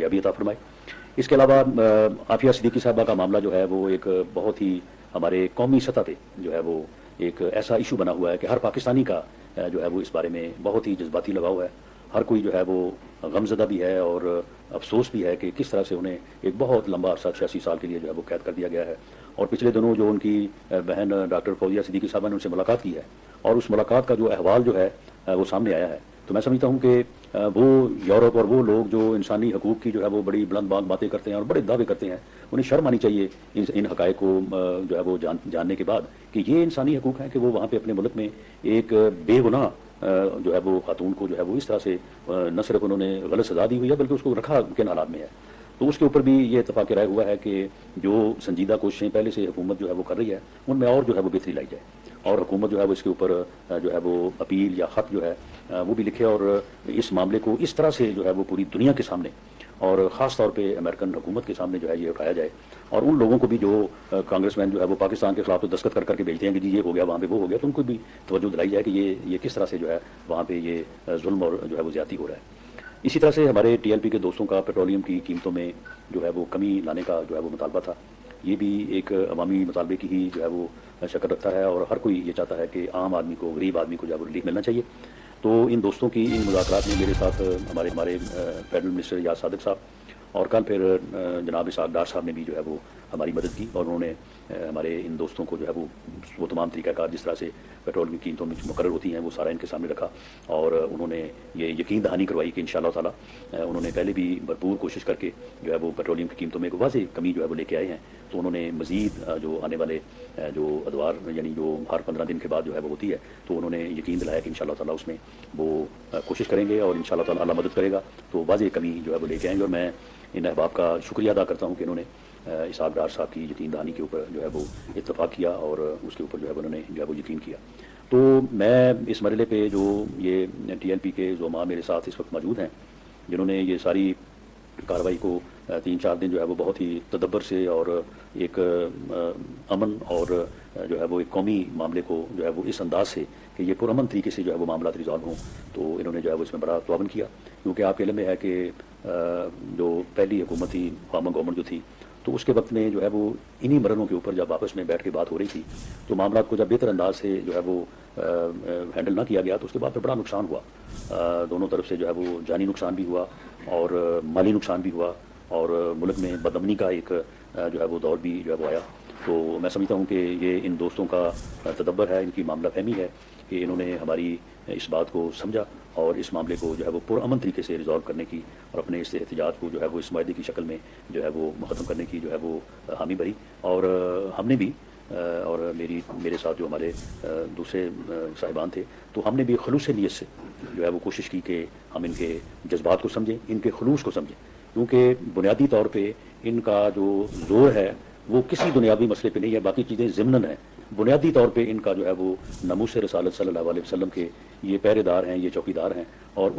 ابھی عطا فرمائے۔ اس کے علاوہ عافیہ صدیقی صاحبہ کا معاملہ جو ہے وہ ایک بہت ہی ہمارے قومی سطح پہ جو ہے وہ ایک ایسا ایشو بنا ہوا ہے کہ ہر پاکستانی کا جو ہے وہ اس بارے میں بہت ہی جذباتی لگاؤ ہے۔ ہر کوئی جو ہے وہ غمزدہ بھی ہے اور افسوس بھی ہے کہ کس طرح سے انہیں ایک بہت لمبا عرصہ 86 سال کے لیے جو ہے وہ قید کر دیا گیا ہے۔ اور پچھلے دنوں جو ان کی بہن ڈاکٹر فوزیہ صدیقی صاحبہ نے ان سے ملاقات کی ہے اور اس ملاقات کا جو احوال جو ہے وہ سامنے آیا ہے، تو میں سمجھتا ہوں کہ وہ یورپ اور وہ لوگ جو انسانی حقوق کی جو ہے وہ بڑی بلند باتیں کرتے ہیں اور بڑے دعوے کرتے ہیں، انہیں شرم آنی چاہیے ان حقائق کو جو ہے وہ جاننے کے بعد کہ یہ انسانی حقوق ہیں کہ وہ وہاں پہ اپنے ملک میں ایک بے گناہ جو ہے وہ خاتون کو جو ہے وہ اس طرح سے نہ صرف انہوں نے غلط سزا دی ہوئی ہے بلکہ اس کو رکھا کن حالات میں ہے۔ تو اس کے اوپر بھی یہ اتفاق رائے ہوا ہے کہ جو سنجیدہ کوششیں پہلے سے حکومت جو ہے وہ کر رہی ہے ان میں اور جو ہے وہ بہتری لائی جائے، اور حکومت جو ہے وہ اس کے اوپر جو ہے وہ اپیل یا خط جو ہے وہ بھی لکھے اور اس معاملے کو اس طرح سے جو ہے وہ پوری دنیا کے سامنے اور خاص طور پہ امریکن حکومت کے سامنے جو ہے یہ اٹھایا جائے، اور ان لوگوں کو بھی جو کانگریس مین جو ہے وہ پاکستان کے خلاف تو دستخط کر کے بھیجتے ہیں کہ جی یہ ہو گیا وہاں پہ وہ ہو گیا، تو ان کو بھی توجہ دلائی جائے کہ یہ کس طرح سے جو ہے وہاں پہ یہ ظلم اور جو ہے وہ زیادتی ہو رہا ہے۔ اسی طرح سے ہمارے ٹی ایل پی کے دوستوں کا پیٹرولیم کی قیمتوں میں جو ہے وہ کمی لانے کا جو ہے وہ مطالبہ تھا، یہ بھی ایک عوامی مطالبے کی ہی جو ہے وہ شکل رکھتا ہے، اور ہر کوئی یہ چاہتا ہے کہ عام آدمی کو، غریب آدمی کو جو ہے وہ ریلیف ملنا چاہیے۔ تو ان دوستوں کی ان مذاکرات میں میرے ساتھ ہمارے فیڈرل منسٹر یاز صادق صاحب اور کل پھر جناب اسحاق ڈار صاحب نے بھی جو ہے وہ ہماری مدد کی، اور انہوں نے ہمارے ان دوستوں کو جو ہے وہ تمام طریقہ کار جس طرح سے پیٹرول کی قیمتوں میں مقرر ہوتی ہیں وہ سارا ان کے سامنے رکھا، اور انہوں نے یہ یقین دہانی کروائی کہ انشاءاللہ تعالی انہوں نے پہلے بھی بھرپور کوشش کر کے جو ہے وہ پیٹرولیم کی قیمتوں میں ایک واضح کمی جو ہے وہ لے کے آئے ہیں، تو انہوں نے مزید جو آنے والے جو ادوار یعنی جو ہر 15 دن کے بعد جو ہے وہ ہوتی ہے، تو انہوں نے یقین دلایا کہ انشاءاللہ تعالی اس میں وہ کوشش کریں گے اور انشاءاللہ تعالی اللہ مدد کرے گا، تو واضح کمی جو ہے وہ لے کے آئیں گے۔ اور میں ان احباب کا شکریہ ادا کرتا ہوں کہ انہوں نے اسحاق ڈار صاحب کی یقین دہانی کے اوپر جو ہے وہ اتفاق کیا اور اس کے اوپر جو ہے انہوں نے جو ہے وہ یقین کیا۔ تو میں اس مرحلے پہ جو یہ ٹی ایل پی کے زعماء میرے ساتھ اس وقت موجود ہیں جنہوں نے یہ ساری کارروائی کو 3-4 دن جو ہے وہ بہت ہی تدبر سے اور ایک امن اور جو ہے وہ ایک قومی معاملے کو جو ہے وہ اس انداز سے کہ یہ پرامن طریقے سے جو ہے وہ معاملات ریزالو ہوں، تو انہوں نے جو ہے وہ اس میں بڑا تعاون کیا، کیونکہ آپ کے علم میں ہے کہ جو پہلی حکومت تھی فارمر گورنمنٹ جو تھی، تو اس کے وقت میں جو ہے وہ انہی مرحلوں کے اوپر جب آپس میں بیٹھ کے بات ہو رہی تھی تو معاملات کو جب بہتر انداز سے جو ہے وہ ہینڈل نہ کیا گیا تو اس کے بعد پھر بڑا نقصان ہوا، دونوں طرف سے جو ہے وہ جانی نقصان بھی ہوا اور مالی نقصان بھی ہوا، اور ملک میں بدامنی کا ایک جو ہے وہ دور بھی جو ہے وہ آیا۔ تو میں سمجھتا ہوں کہ یہ ان دوستوں کا تدبر ہے، ان کی معاملہ فہمی ہے کہ انہوں نے ہماری اس بات کو سمجھا اور اس معاملے کو جو ہے وہ پرامن طریقے سے ریزالو کرنے کی اور اپنے اس احتجاج کو جو ہے وہ اس معاہدے کی شکل میں جو ہے وہ ختم کرنے کی جو ہے وہ حامی بھری، اور ہم نے بھی اور میرے ساتھ جو ہمارے دوسرے صاحبان تھے تو ہم نے بھی خلوص نیت سے جو ہے وہ کوشش کی کہ ہم ان کے جذبات کو سمجھیں، ان کے خلوص کو سمجھیں، کیونکہ بنیادی طور پہ ان کا جو زور ہے وہ کسی دنیاوی مسئلے پہ نہیں ہے، باقی چیزیں ضمناً ہیں، بنیادی طور پہ ان کا جو ہے وہ ناموس رسالت صلی اللہ علیہ وسلم کے یہ پہرے دار ہیں، یہ چوکیدار ہیں، اور